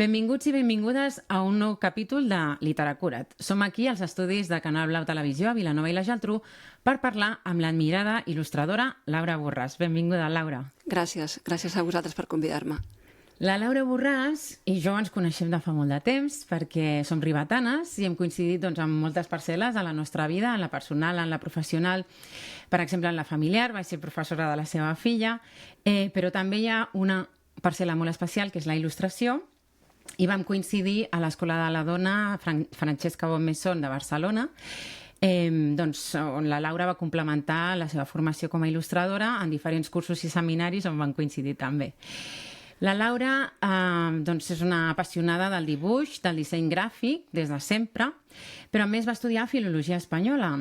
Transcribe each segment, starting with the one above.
Benvinguts i benvingudes a un nou capítol de Literacura't. Som aquí als estudis de Canal Blau Televisió a Vilanova i la Geltrú per parlar amb l'admirada il·lustradora Laura Borràs. Benvinguda, Laura. Gràcies a vosaltres per convidar-me. La Laura Borràs i jo ens coneixem de fa molt de temps perquè som ribetanes i hem coincidit en moltes parcel·les a la nostra vida, en la personal, en la professional. Per exemple, en la familiar, vaig ser professora de la seva filla, però també hi ha una parcel·la molt especial, que és la il·lustració, i vam coincidir a l'Escola de la Dona Francesca Bonmesson de Barcelona, on la Laura va complementar la seva formació com a il·lustradora en diferents cursos i seminaris on van coincidir també. La Laura és una apassionada del dibuix, del disseny gràfic, des de sempre, però a més va estudiar Filologia Espanyola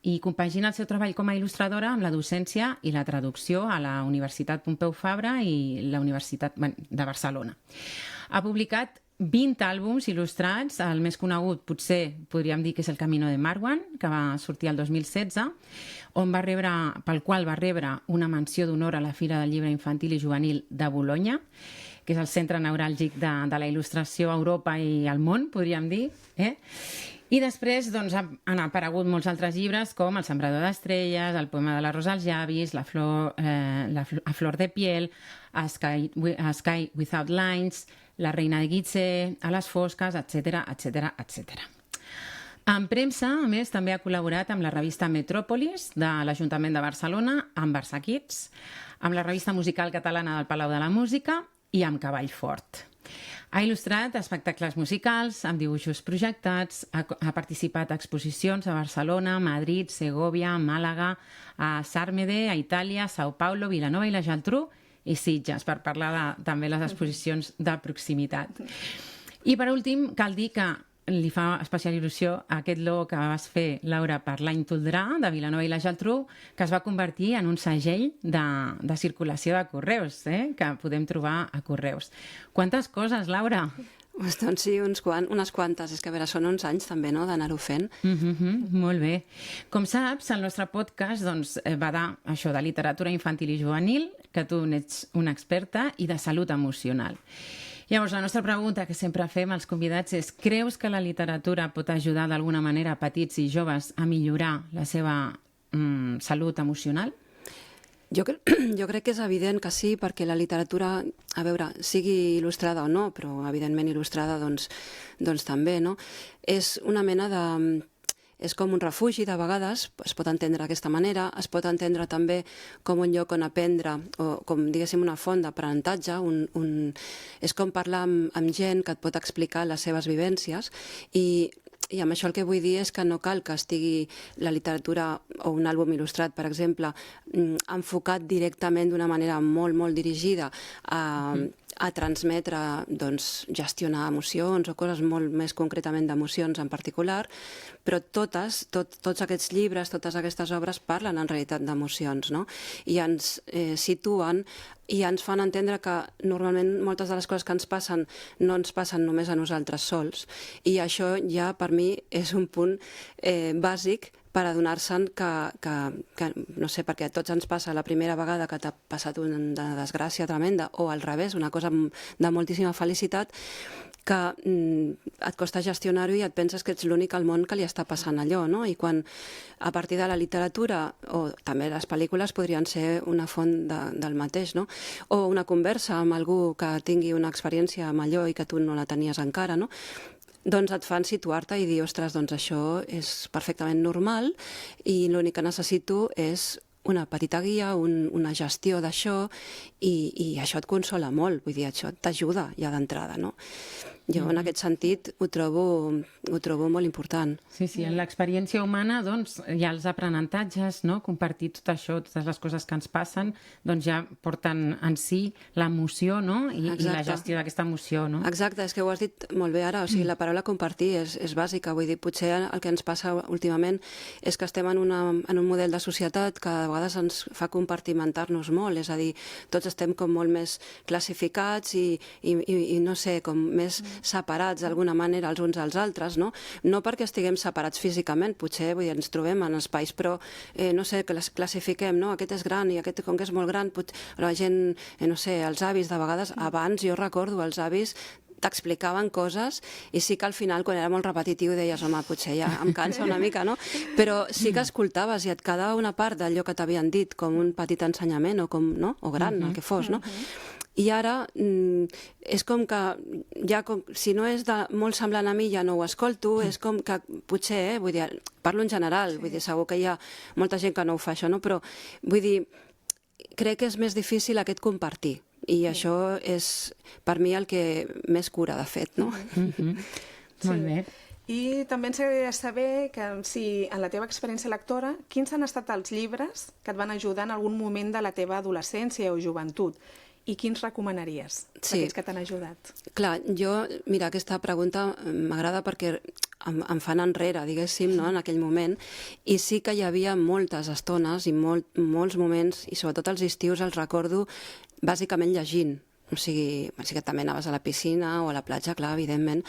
i compagina el seu treball com a il·lustradora amb la docència i la traducció a la Universitat Pompeu Fabra i la Universitat de Barcelona. Ha publicat 20 àlbums il·lustrats, el més conegut potser podríem dir que és El Camino de Marwan, que va sortir el 2016, pel qual va rebre una menció d'honor a la Fira del Llibre Infantil i Juvenil de Bolonya, que és el centre neuràlgic de la il·lustració a Europa i al món, podríem dir. I després han aparegut molts altres llibres com El sembrador d'estrelles, El poema de la rosa als llavis, A flor de piel, A Sky Without Lines, La reina de Gitze, A les fosques, etc. En premsa, a més, també ha col·laborat amb la revista Metròpolis de l'Ajuntament de Barcelona, amb Barça Kids, amb la revista musical catalana del Palau de la Música i amb Cavall Fort. Ha il·lustrat espectacles musicals amb dibuixos projectats, ha participat a exposicions a Barcelona, Madrid, Segòvia, Màlaga, a Sàrmede, a Itàlia, São Paulo, Vilanova i la Geltrú i Sitges, per parlar també de les exposicions de proximitat. I per últim, cal dir que li fa especial il·lusió aquest logo que vas fer, Laura, per l'Any Toldrà de Vilanova i la Geltrú, que es va convertir en un segell de circulació de correus, que podem trobar a Correus. Quantes coses, Laura! Doncs sí, unes quantes. És que a veure, són uns anys també, no?, d'anar-ho fent. Molt bé. Com saps, el nostre podcast va d'això, de literatura infantil i juvenil, que tu n'ets una experta, i de salut emocional. Llavors, la nostra pregunta que sempre fem als convidats és: creus que la literatura pot ajudar d'alguna manera a petits i joves a millorar la seva salut emocional? Jo crec que és evident que sí, perquè la literatura, a veure, sigui il·lustrada o no, però evidentment il·lustrada doncs també, no? És una mena de... És com un refugi, de vegades, es pot entendre d'aquesta manera, es pot entendre també com un lloc on aprendre, o com, diguéssim, una font d'aprenentatge, és com parlar amb gent que et pot explicar les seves vivències, i amb això el que vull dir és que no cal que estigui la literatura o un àlbum il·lustrat, per exemple, enfocat directament d'una manera molt, molt dirigida a transmetre, gestionar emocions o coses molt més concretament d'emocions en particular, però tots aquests llibres, totes aquestes obres parlen en realitat d'emocions, no? I ens situen i ens fan entendre que normalment moltes de les coses que ens passen no ens passen només a nosaltres sols, i això ja per mi és un punt bàsic per adonar-se'n que, no sé, perquè a tots ens passa la primera vegada que t'ha passat una desgràcia tremenda, o al revés, una cosa de moltíssima felicitat, que et costa gestionar-ho i et penses que ets l'únic al món que li està passant allò, no? I quan a partir de la literatura, o també les pel·lícules podrien ser una font del mateix, no? O una conversa amb algú que tingui una experiència amb allò i que tu no la tenies encara, no? Doncs et fan situar-te i dir, ostres, doncs això és perfectament normal i l'únic que necessito és una petita guia, una gestió d'això, i això et consola molt, vull dir, això t'ajuda ja d'entrada, no? Jo en aquest sentit ho trobo molt important. Sí, en l'experiència humana hi ha els aprenentatges, compartir tot això, totes les coses que ens passen, ja porten en si l'emoció i la gestió d'aquesta emoció. Exacte, és que ho has dit molt bé ara, o sigui, la paraula compartir és bàsica, vull dir, potser el que ens passa últimament és que estem en un model de societat que a vegades ens fa compartimentar-nos molt, és a dir, tots estem com molt més classificats i no sé, com més separats d'alguna manera els uns als altres, no? No perquè estiguem separats físicament, potser ens trobem en espais, però no sé, que les classifiquem, no? Aquest és gran i aquest, com que és molt gran, la gent, no sé, els avis de vegades, abans jo recordo els avis t'explicaven coses i sí que al final, quan era molt repetitiu, deies, home, potser ja em cansa una mica, no? Però sí que escoltaves i et quedava una part d'allò que t'havien dit com un petit ensenyament o com, no? O gran, el que fos, no? I ara és com que ja si no és molt semblant a mi ja no ho escolto, és com que potser, vull dir, parlo en general, vull dir, segur que hi ha molta gent que no ho fa això, no? Però vull dir, crec que és més difícil aquest compartir i això és per mi el que més cura, de fet, no? Molt bé. I també ens agradaria saber que si en la teva experiència lectora, quins han estat els llibres que et van ajudar en algun moment de la teva adolescència o joventut? I quins recomanaries, aquells que t'han ajudat? Clar, mira, aquesta pregunta m'agrada perquè em fan enrere, diguéssim, no?, en aquell moment, i sí que hi havia moltes estones i molts moments, i sobretot els estius els recordo bàsicament llegint. O sigui que també anaves a la piscina o a la platja, clar, evidentment,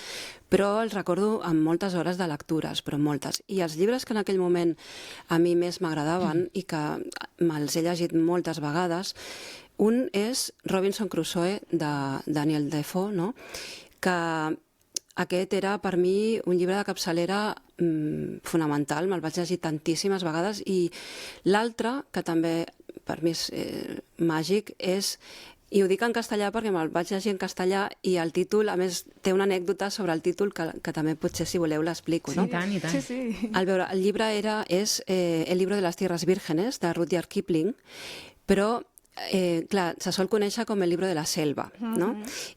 però els recordo amb moltes hores de lectures, però moltes. I els llibres que en aquell moment a mi més m'agradaven i que me'ls he llegit moltes vegades, un és Robinson Crusoe, de Daniel Defoe, no?, que aquest era per mi un llibre de capçalera fonamental, me'l vaig llegir tantíssimes vegades, i l'altre, que també per mi és màgic, és, i ho dic en castellà perquè me'l vaig llegir en castellà i el títol, a més, té una anècdota sobre el títol que també potser, si voleu, l'explico, no? I tant, i tant. Sí. El llibre és El libro de las tierras vírgenes, de Rudyard Kipling, però clar, se sol conèixer com el libro de la selva, no?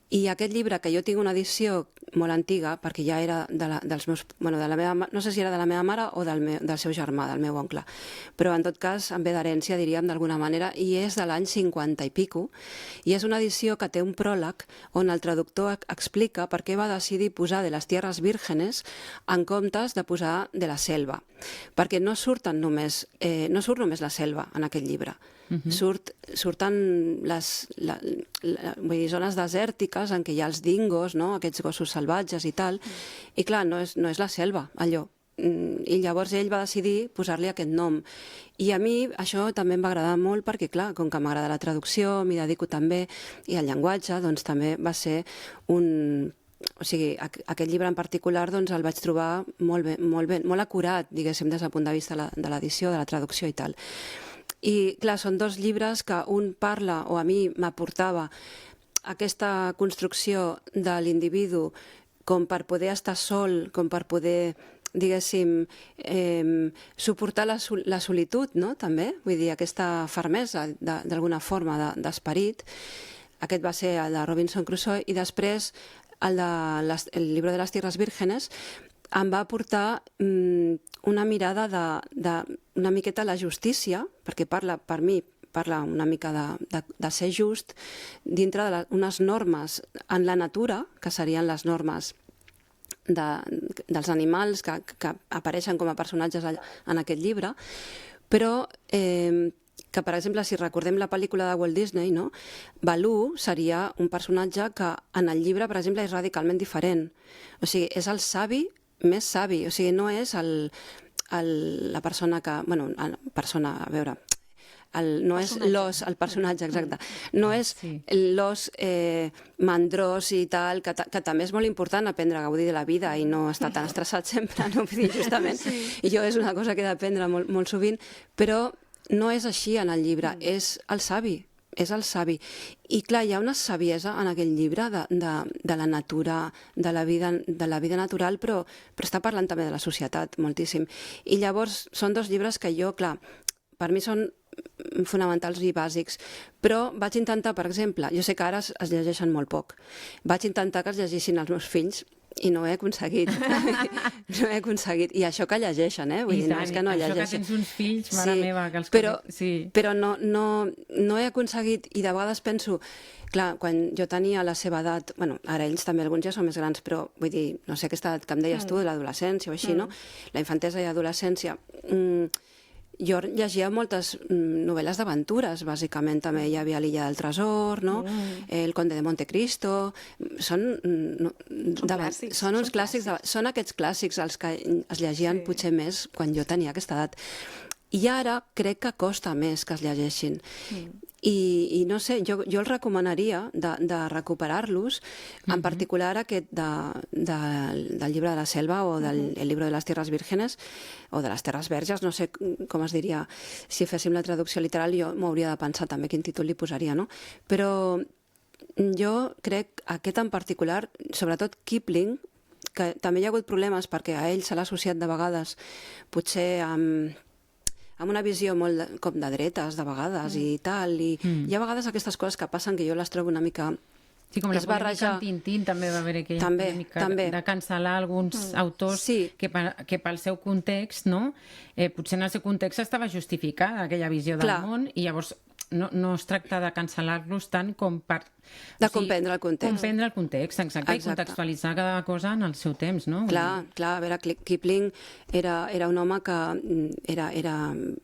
I aquest llibre, que jo tinc una edició molt antiga, perquè ja era dels meus, bueno, de la meva, no sé si era de la meva mare o del seu germà, del meu oncle, però en tot cas em ve d'herència, diríem, d'alguna manera, i és de l'any 50 i pico, i és una edició que té un pròleg on el traductor explica per què va decidir posar de les tierras vírgenes en comptes de posar de la selva, perquè no surt només la selva en aquest llibre. Surten vull dir, zones desèrtiques en què hi ha els dingos, no?, aquests gossos salvatges i tal, i clar, no és la selva, allò. I llavors ell va decidir posar-li aquest nom. I a mi això també em va agradar molt perquè, clar, com que m'agrada la traducció, m'hi dedico també, i el llenguatge, doncs també va ser un... O sigui, aquest llibre en particular doncs, el vaig trobar molt bé, molt acurat, diguéssim, des del punt de vista de l'edició, de la traducció i tal. I, clar, són dos llibres que un parla, o a mi m'aportava, aquesta construcció de l'individu com per poder estar sol, com per poder, diguéssim, suportar la solitud, no?, també, vull dir, aquesta fermesa, d'alguna forma, d'esperit. Aquest va ser el de Robinson Crusoe, i després el llibre de les tierras vírgenes em va aportar una mirada una miqueta a la justícia, perquè per mi parla una mica de ser just dintre d'unes normes en la natura, que serien les normes dels animals que apareixen com a personatges en aquest llibre, però que, per exemple, si recordem la pel·lícula de Walt Disney, no?, Baloo seria un personatge que en el llibre, per exemple, és radicalment diferent. O sigui, és el savi més savi, o sigui, no és la persona que... Bueno, persona, a veure... No és l'os, el personatge, exacte. No és l'os mandrós i tal, que també és molt important aprendre a gaudir de la vida i no estar tan estressat sempre, no? Vull dir, justament. I jo és una cosa que he d'aprendre molt sovint, però no és així en el llibre, és el savi. És el savi. I clar, hi ha una saviesa en aquell llibre de la natura, de la vida natural, però està parlant també de la societat, moltíssim. I llavors són dos llibres que jo, clar, per mi són fonamentals i bàsics, però vaig intentar, per exemple, jo sé que ara es llegeixen molt poc, vaig intentar que es llegissin els meus fills i no ho he aconseguit. No ho he aconseguit. I això que llegeixen, vull dir, no és que no llegeixen. Això que tens uns fills, mare meva, que els... Però no he aconseguit, i de vegades penso, clar, quan jo tenia la seva edat, bueno, ara ells també alguns ja són més grans, però vull dir, no sé, aquesta edat que em deies tu, l'adolescència o així, no? La infantesa i adolescència... Jo llegia moltes novel·les d'aventures, bàsicament també hi havia l'Illa del Tresor, no? El Conde de Montecristo... Són uns clàssics, són aquests clàssics els que es llegien potser més quan jo tenia aquesta edat. I ara crec que costa més que es llegeixin. I no sé, jo els recomanaria de recuperar-los, en particular aquest del llibre de la selva o del llibre de les tierras vírgenes o de les terres verges, no sé com es diria. Si féssim la traducció literal jo m'ho hauria de pensar també quin títol li posaria, no? Però jo crec aquest en particular, sobretot Kipling, que també hi ha hagut problemes perquè a ell se l'ha associat de vegades potser amb una visió molt com de dretes, de vegades, i tal, i hi ha vegades aquestes coses que passen que jo les trobo una mica... Sí, com la polèmica amb Tintín també va haver aquella polèmica de cancel·lar alguns autors que pel seu context, no? Potser en el seu context estava justificada aquella visió del món i llavors no es tracta de cancel·lar-los tant com per... De comprendre el context. Comprendre el context, exacte, i contextualitzar cada cosa en el seu temps, no? Clar, a veure, Kipling era un home que era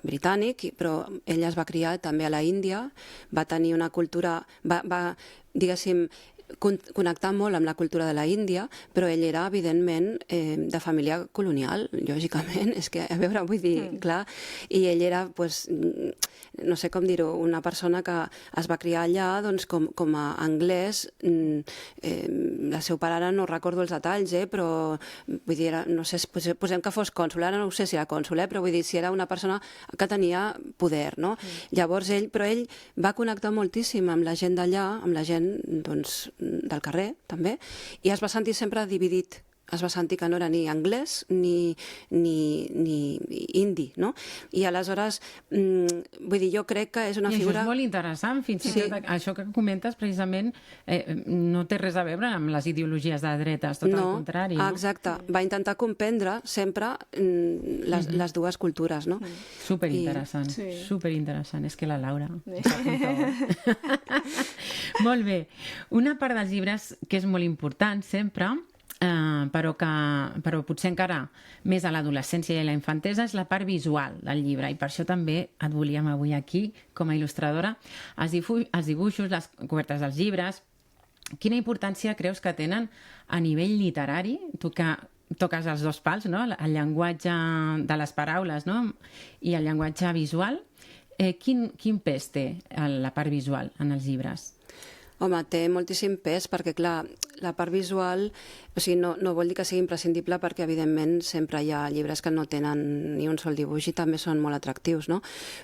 britànic, però ell es va criar també a la Índia, va tenir una cultura... va diguéssim, connectar molt amb la cultura de la Índia, però ell era, evidentment, de família colonial, lògicament, és que, a veure, vull dir, clar, i ell era, doncs, no sé com dir-ho, una persona que es va criar allà, doncs, com a anglès, la seu pare ara no recordo els detalls, però, vull dir, no sé, posem que fos cònsol, ara no sé si era cònsol, però vull dir, si era una persona que tenia poder, no? Llavors ell va connectar moltíssim amb la gent d'allà, amb la gent, doncs, del carrer, també, i es va sentir sempre dividit. Es va sentir que no era ni anglès ni indi, no? I aleshores, vull dir, jo crec que és una figura... I això és molt interessant, fins i tot això que comentes precisament no té res a veure amb les ideologies de dretes, tot el contrari. No, exacte. Va intentar comprendre sempre les dues cultures, no? Superinteressant, superinteressant. És que la Laura Molt bé. Una part dels llibres que és molt important sempre, però potser encara més a l'adolescència i a la infantesa, és la part visual del llibre, i per això també et volíem avui aquí com a il·lustradora. Els dibuixos, les cobertes dels llibres, quina importància creus que tenen a nivell literari? Tu que toques els dos pals, no? El llenguatge de les paraules, no? I el llenguatge visual. Quin pes té la part visual en els llibres? Home, té moltíssim pes perquè, clar, la part visual, o sigui, no vol dir que sigui imprescindible perquè, evidentment, sempre hi ha llibres que no tenen ni un sol dibuix i també són molt atractius, no?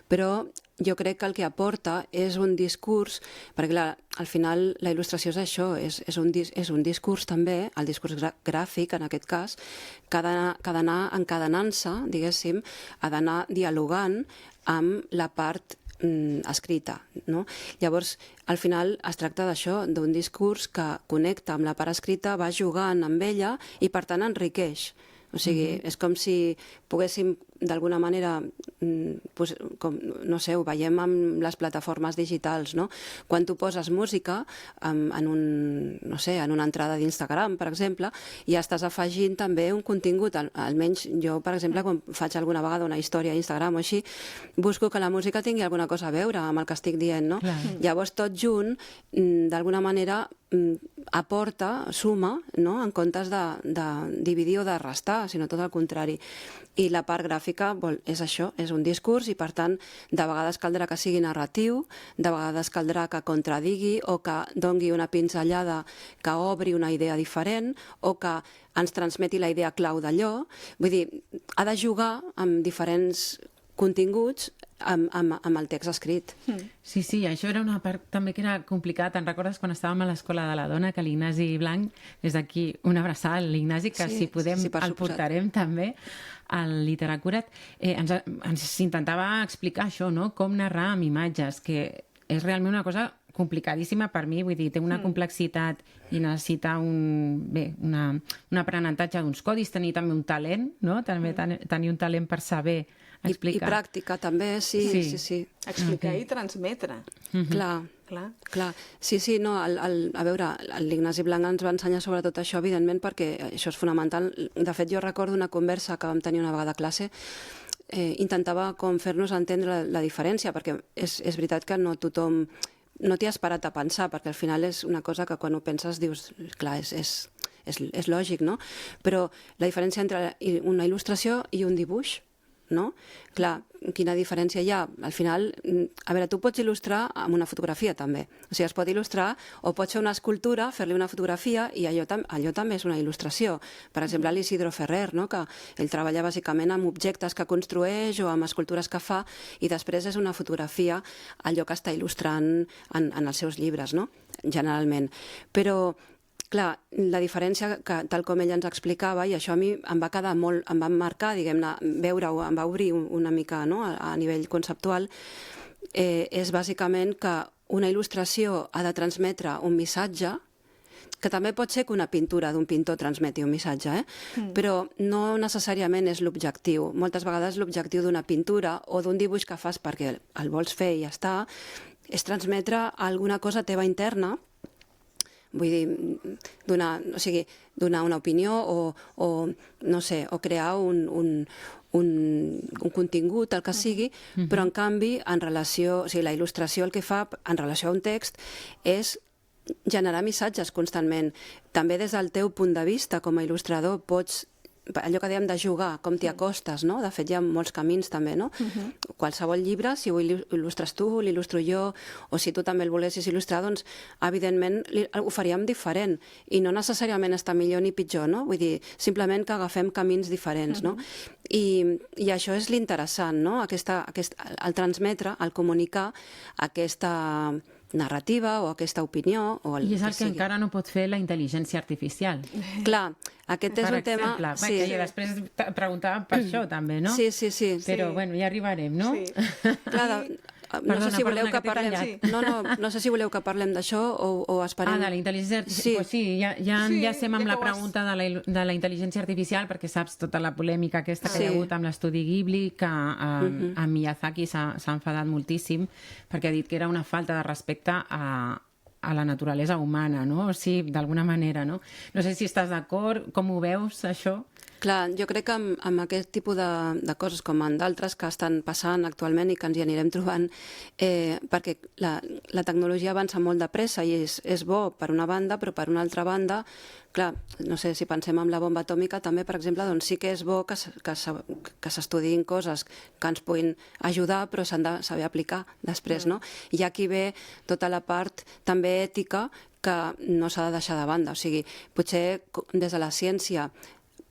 Però jo crec que el que aporta és un discurs, perquè, clar, al final la il·lustració és això, és un discurs també, el discurs gràfic, en aquest cas, que ha d'anar encadenant-se, diguéssim, ha d'anar dialogant amb la part escrita, no? Llavors, al final es tracta d'això, d'un discurs que connecta amb la part escrita, va jugant amb ella i per tant enriqueix. O sigui, és com si poguéssim d'alguna manera, no sé, ho veiem amb les plataformes digitals, no? Quan tu poses música en una entrada d'Instagram, per exemple, i estàs afegint també un contingut, almenys jo, per exemple, quan faig alguna vegada una història a Instagram o així, busco que la música tingui alguna cosa a veure amb el que estic dient, no? Llavors, tot junt, d'alguna manera, aporta, suma, no? En comptes de dividir o de restar, sinó tot el contrari. I la part gràfica és això, és un discurs i, per tant, de vegades caldrà que sigui narratiu, de vegades caldrà que contradigui o que dongui una pinzellada que obri una idea diferent o que ens transmeti la idea clau d'allò. Vull dir, ha de jugar amb diferents continguts amb el text escrit. Sí, això era una part també que era complicat. Te'n recordes quan estàvem a l'Escola de la Dona, que l'Ignasi Blanc, des d'aquí una abraçada a l'Ignasi, que si podem el portarem també al Literacurat, ens intentava explicar això, no? Com narrar amb imatges, que és realment una cosa complicadíssima per mi, vull dir, té una complexitat i necessita un aprenentatge d'uns codis, tenir també un talent, no? També tenir un talent per saber explicar. I pràctica també, sí. Explicar i transmetre. Clar. Sí, no, a veure, l'Ignasi Blanc ens va ensenyar sobretot això, evidentment, perquè això és fonamental. De fet, jo recordo una conversa que vam tenir una vegada a classe, intentava com fer-nos entendre la diferència, perquè és veritat que no tothom no t'hi has parat a pensar, perquè al final és una cosa que quan ho penses dius, clar, és lògic, no? Però la diferència entre una il·lustració i un dibuix, no? Clar, quina diferència hi ha? Al final, a veure, tu pots il·lustrar amb una fotografia també. O sigui, es pot il·lustrar o pots fer una escultura, fer-li una fotografia i allò també és una il·lustració. Per exemple, l'Isidro Ferrer, no? Que ell treballa bàsicament amb objectes que construeix o amb escultures que fa i després és una fotografia allò que està il·lustrant en els seus llibres, no? Generalment. Però clar, la diferència, que tal com ella ens explicava, i això a mi em va quedar molt, em va marcar, diguem-ne, veure-ho, em va obrir una mica, no?, a nivell conceptual, és bàsicament que una il·lustració ha de transmetre un missatge, que també pot ser que una pintura d'un pintor transmeti un missatge, però no necessàriament és l'objectiu. Moltes vegades l'objectiu d'una pintura o d'un dibuix que fas perquè el vols fer i ja està, és transmetre alguna cosa teva interna, vull dir, donar una opinió o no sé, o crear un contingut, el que sigui, però en canvi, en relació, o sigui, la il·lustració el que fa en relació a un text és generar missatges constantment. També des del teu punt de vista com a il·lustrador pots, allò que dèiem de jugar, com t'hi acostes, no? De fet, hi ha molts camins també, no? Qualsevol llibre, si ho il·lustres tu, l'il·lustro jo, o si tu també el volessis il·lustrar, doncs, evidentment, ho faríem diferent. I no necessàriament està millor ni pitjor, no? Vull dir, simplement que agafem camins diferents, no? I això és l'interessant, no? El transmetre, el comunicar aquesta narrativa o aquesta opinió. I és el que encara no pot fer la intel·ligència artificial. Clar, aquest és un tema... Per exemple, que després preguntàvem per això també, no? Sí. Però, bueno, ja arribarem, no? Clar, no sé si voleu que parlem... No sé si voleu que parlem d'això o esperem... De la intel·ligència artificial. Sí, ja enllacem amb la pregunta de la intel·ligència artificial, perquè saps tota la polèmica aquesta que hi ha hagut amb l'estudi Ghibli, que a Miyazaki s'ha enfadat moltíssim, perquè ha dit que era una falta de respecte a la naturalesa humana, no? O sigui, d'alguna manera, no? No sé si estàs d'acord, com ho veus, això? Clar, jo crec que amb aquest tipus de coses com en d'altres que estan passant actualment i que ens hi anirem trobant, perquè la tecnologia avança molt de pressa i és bo per una banda, però per una altra banda, clar, no sé, si pensem en la bomba atòmica també, per exemple, doncs sí que és bo que s'estudiïn coses que ens puguin ajudar, però s'han de saber aplicar després, no? I aquí ve tota la part també ètica que no s'ha de deixar de banda, o sigui, potser des de la ciència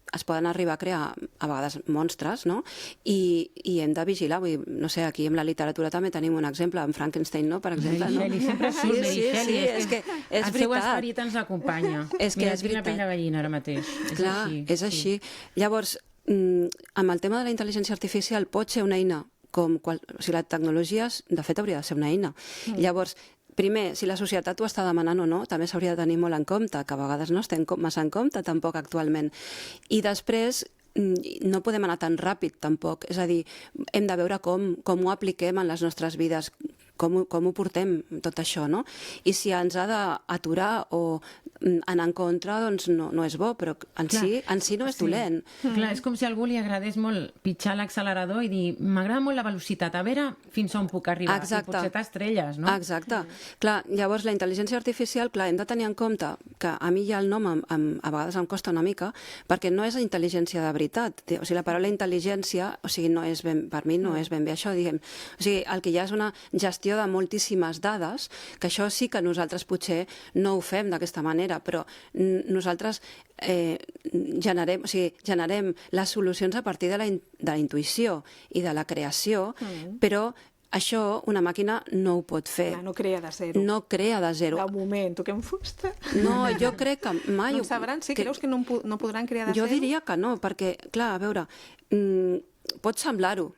es poden arribar a crear a vegades monstres, no? I hem de vigilar, vull dir, no sé, aquí amb la literatura també tenim un exemple, amb Frankenstein, no?, per exemple. Mary Shelley, sempre surt Mary Shelley. És que és veritat. El seu esperit ens acompanya. Mira, tinc la pell de gallina ara mateix. Clar, és així. Llavors, amb el tema de la intel·ligència artificial pot ser una eina o sigui, la tecnologia, de fet, hauria de ser una eina. Llavors, primer, si la societat ho està demanant o no, també s'hauria de tenir molt en compte, que a vegades no estem massa en compte tampoc actualment. I després, no podem anar tan ràpid tampoc, és a dir, hem de veure com ho apliquem en les nostres vides, com ho portem tot això, no? I si ens ha d'aturar o anar en contra, doncs no és bo, però en si no és dolent. Clar, és com si a algú li agradés molt pitjar l'accelerador i dir, m'agrada molt la velocitat, a veure fins on puc arribar, i potser t'estrelles, no? Exacte. Clar, llavors la intel·ligència artificial, clar, hem de tenir en compte que a mi ja el nom a vegades em costa una mica, perquè no és intel·ligència de veritat. O sigui, la paraula intel·ligència, o sigui, per mi no és ben bé això, diguem. O sigui, el que hi ha és una gestió de moltíssimes dades, que això sí que nosaltres potser no ho fem d'aquesta manera, però nosaltres generem les solucions a partir de la intuïció i de la creació, però això una màquina no ho pot fer. No crea de zero. No crea de zero. De moment, toquem fusta. No, jo crec que mai... No sabran, sí? Creus que no podran crear de zero? Jo diria que no, perquè, clar, a veure... pot semblar-ho,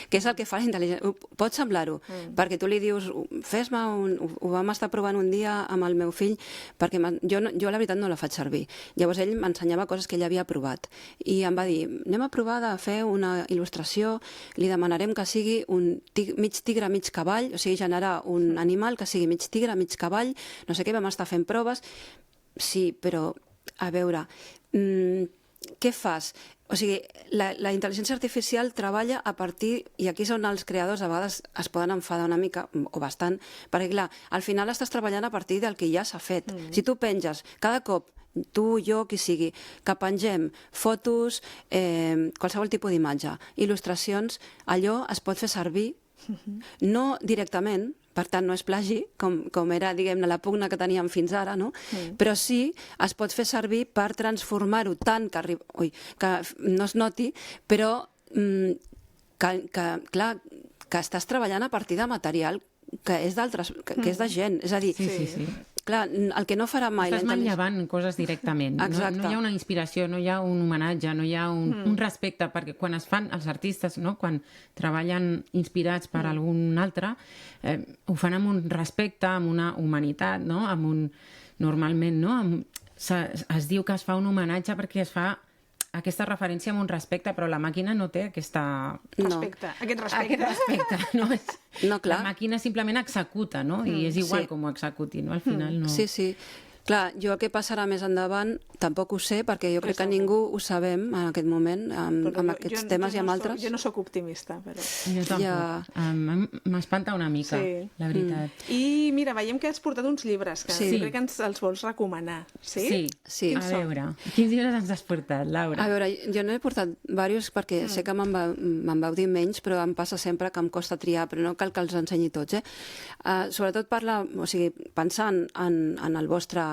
que és el que fa la intel·ligència, pot semblar-ho, perquè tu li dius, fes-me ho vam estar provant un dia amb el meu fill, perquè jo la veritat no la faig servir. Llavors ell m'ensenyava coses que ell havia provat i em va dir, anem a provar de fer una il·lustració, li demanarem que sigui un mig tigre, mig cavall, o sigui, generar un animal que sigui mig tigre, mig cavall, no sé què, vam estar fent proves. Sí, però, a veure, què fas? O sigui, la intel·ligència artificial treballa a partir, i aquí és on els creadors a vegades es poden enfadar una mica, o bastant, perquè clar, al final estàs treballant a partir del que ja s'ha fet. Si tu penges, cada cop tu, jo, qui sigui, que pengem fotos, qualsevol tipus d'imatge, il·lustracions, allò es pot fer servir, no directament, per tant no és plagi, com era, diguem-ne, la pugna que teníem fins ara, no? Però sí es pot fer servir per transformar-ho tant que no es noti, però clar, que estàs treballant a partir de material que és d'altres, que és de gent, és a dir, clar, el que no farà mai... Estàs manllevant coses directament. Exacte. No hi ha una inspiració, no hi ha un homenatge, no hi ha un respecte, perquè quan es fan els artistes, no? Quan treballen inspirats per algun altre, ho fan amb un respecte, amb una humanitat, no? Normalment, no? Es diu que es fa un homenatge perquè es fa aquesta referència amb un respecte, però la màquina no té aquest respecte. No? No, clar. La màquina simplement executa, no? I és igual com ho executi, no? Al final no... Sí. Clar, jo què passarà més endavant tampoc ho sé, perquè jo crec que ningú ho sabem en aquest moment, amb aquests temes i amb altres. Jo no sóc optimista, però... Jo tampoc. M'espanta una mica, la veritat. I mira, veiem que has portat uns llibres, que crec que ens els vols recomanar. Sí. A veure, quins llibres ens has portat, Laura? A veure, jo no he portat diversos perquè sé que me'n vau dir menys, però em passa sempre que em costa triar, però no cal que els ensenyi tots, Sobretot pensant en el vostre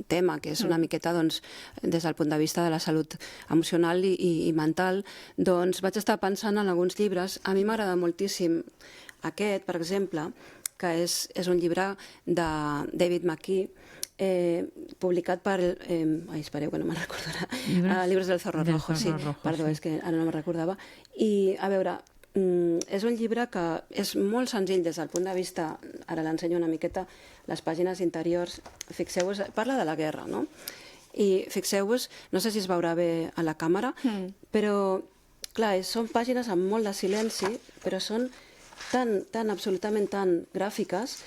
tema, que és una miqueta des del punt de vista de la salut emocional i mental, doncs vaig estar pensant en alguns llibres. A mi m'agrada moltíssim aquest, per exemple, que és un llibre de David McKee, publicat per... espereu, que no me'n recordarà. Llibres del Zorro Rojo, sí. Perdó, és que ara no me'n recordava. I, a veure, és un llibre que és molt senzill des del punt de vista, ara l'ensenyo una miqueta, les pàgines interiors, fixeu-vos, parla de la guerra, no? I fixeu-vos, no sé si es veurà bé a la càmera, però, clar, són pàgines amb molt de silenci, però són absolutament tan gràfiques,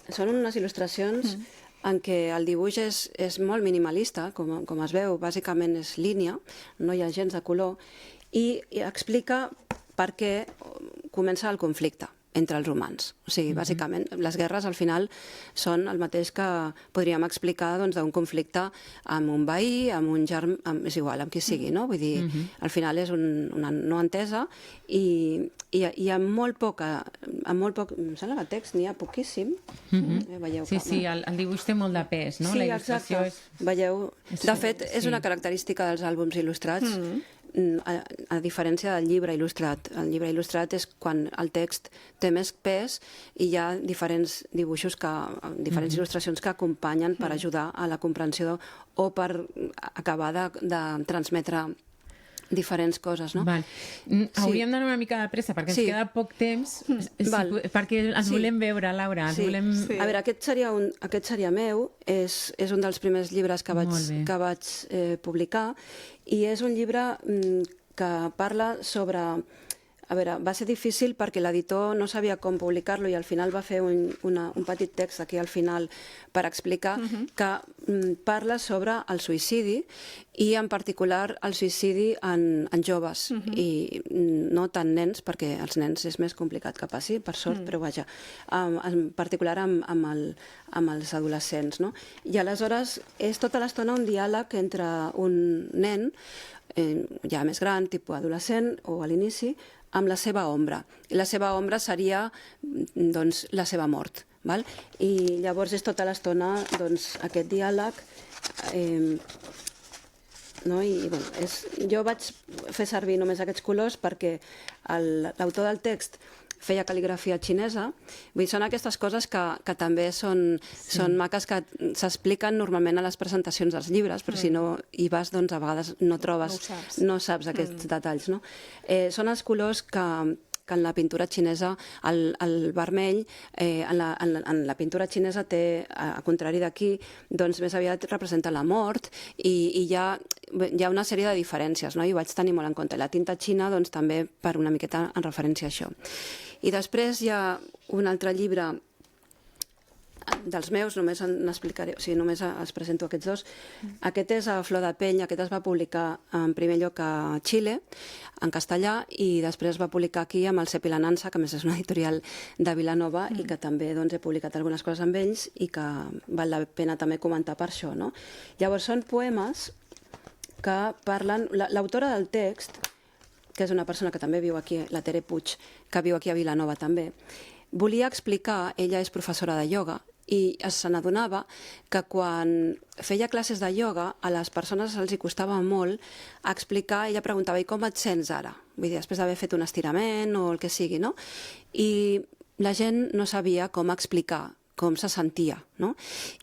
són unes il·lustracions en què el dibuix és molt minimalista, com es veu, bàsicament és línia, no hi ha gens de color, i explica per què comença el conflicte entre els humans. O sigui, bàsicament, les guerres al final són el mateix que podríem explicar d'un conflicte amb un veí, amb un germà, és igual, amb qui sigui, no? Vull dir, al final és una no entesa i amb molt poc, em sembla que el text n'hi ha poquíssim. Sí, el dibuix té molt de pes, no? Sí, exacte. Veieu? De fet, és una característica dels àlbums il·lustrats, a diferència del llibre il·lustrat. El llibre il·lustrat és quan el text té més pes i hi ha diferents dibuixos, diferents il·lustracions que acompanyen per ajudar a la comprensió o per acabar de transmetre diferents coses, no? Hauríem d'anar una mica de pressa perquè ens queda poc temps, perquè ens volem veure, Laura. A veure, aquest seria meu, és un dels primers llibres que vaig publicar, i és un llibre que parla sobre... A veure, va ser difícil perquè l'editor no sabia com publicar-lo i al final va fer un petit text aquí al final per explicar que parla sobre el suïcidi i en particular el suïcidi en joves i no tant nens, perquè els nens és més complicat que passi, per sort, però vaja, en particular amb els adolescents, no? I aleshores és tota l'estona un diàleg entre un nen ja més gran, tipus adolescent o a l'inici, amb la seva ombra. I la seva ombra seria doncs, la seva mort. Val? I llavors és tota l'estona aquest diàleg. Jo vaig fer servir només aquests colors perquè l'autor del text feia cal·ligrafia xinesa. Vull dir, són aquestes coses que també són maques, que s'expliquen normalment a les presentacions dels llibres, però si no hi vas, doncs a vegades no saps aquests detalls. No? Són els colors que en la pintura xinesa, el vermell, en la pintura xinesa té, al contrari d'aquí, doncs més aviat representa la mort i hi ha una sèrie de diferències, no? I ho vaig tenir molt en compte. La tinta xina, doncs, també per una miqueta en referència a això. I després hi ha un altre llibre dels meus, només n'explicaré, o sigui, només els presento aquests dos. Aquest és a Flor de Pell, aquest es va publicar en primer lloc a Xile, en castellà, i després es va publicar aquí amb el Cep i la Nansa, que a més és una editorial de Vilanova i que també doncs, he publicat algunes coses amb ells i que val la pena també comentar per això, no? Llavors, són poemes que parlen... L'autora del text, que és una persona que també viu aquí, la Tere Puig, que viu aquí a Vilanova també, volia explicar, ella és professora de ioga, i se n'adonava que quan feia classes de ioga a les persones els hi costava molt explicar, ella preguntava, i com et sents ara? Vull dir, després d'haver fet un estirament o el que sigui, no? I la gent no sabia com explicar com se sentia, no?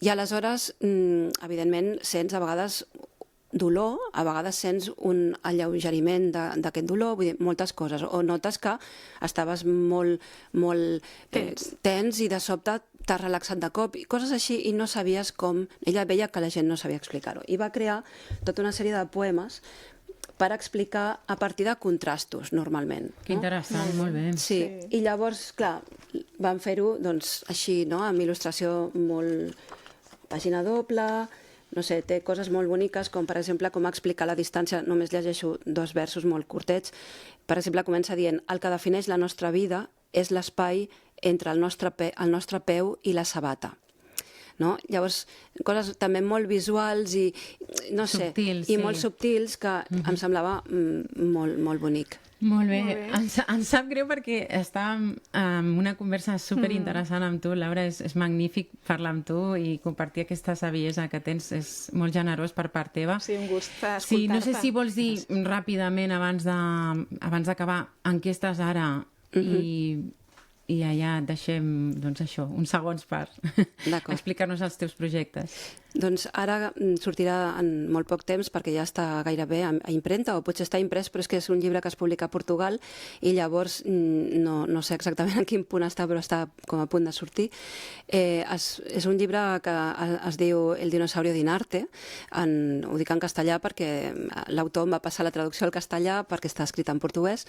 I aleshores, evidentment, sents a vegades dolor, a vegades sents un alleugeriment d'aquest dolor, vull dir, moltes coses, o notes que estaves molt tens i de sobte t'has relaxat de cop, i coses així, i no sabies com... Ella veia que la gent no sabia explicar-ho. I va crear tota una sèrie de poemes per explicar a partir de contrastos, normalment. Que interessant, molt bé. Sí, i llavors, clar, van fer-ho doncs, així, no?, amb il·lustració molt... pàgina doble... No sé, té coses molt boniques, com per exemple com explicar la distància, només llegeixo 2 versos molt curtets. Per exemple, comença dient: el que defineix la nostra vida és l'espai entre el nostre peu i la sabata. No? Llavors, coses també molt visuals i, no sé, subtils, i molt subtils que em semblava molt bonic. Molt bé. Em sap greu perquè estàvem en una conversa superinteressant amb tu, Laura, és magnífic parlar amb tu i compartir aquesta saviesa que tens, és molt generós per part teva. Sí, un gust escoltar-te. Sí, no sé si vols dir ràpidament, abans d'acabar, en què estàs ara i allà et deixem, doncs això, uns segons per explicar-nos els teus projectes. Doncs ara sortirà en molt poc temps perquè ja està gairebé a impremta, o potser està imprès, però és que és un llibre que es publica a Portugal i llavors no sé exactament en quin punt està, però està com a punt de sortir. És un llibre que es diu El dinosaurio d'Inarte, ho dic en castellà perquè l'autor em va passar la traducció al castellà perquè està escrit en portuguès,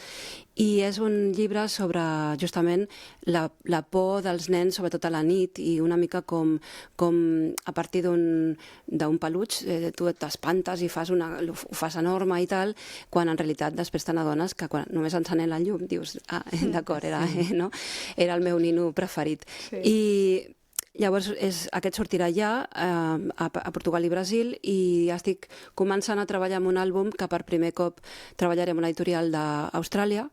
i és un llibre sobre justament la por dels nens, sobretot a la nit, i una mica com a partir d'un peluig tu t'espantes i ho fas enorme i tal, quan en realitat després te n'adones que quan només encenent la llum dius, d'acord, era el meu nino preferit. I llavors aquest sortirà ja a Portugal i Brasil, i estic començant a treballar en un àlbum que per primer cop treballaré en una editorial d'Austràlia,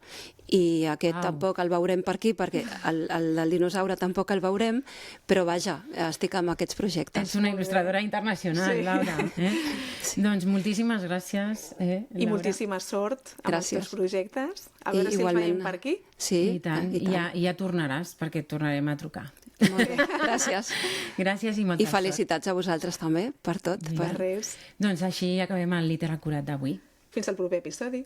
i aquest tampoc el veurem per aquí perquè el dinosaure tampoc el veurem, però vaja, estic amb aquests projectes. Ets una il·lustradora internacional, Laura. Doncs moltíssimes gràcies, Laura. I moltíssima sort amb els teus projectes. A veure si els veiem per aquí. Sí, i tant. I ja tornaràs, perquè et tornarem a trucar. Molt bé, gràcies. Gràcies i molta sort. I felicitats a vosaltres també, per tot. Per res. Doncs així acabem el Liter Acurat d'avui. Fins al proper episodi.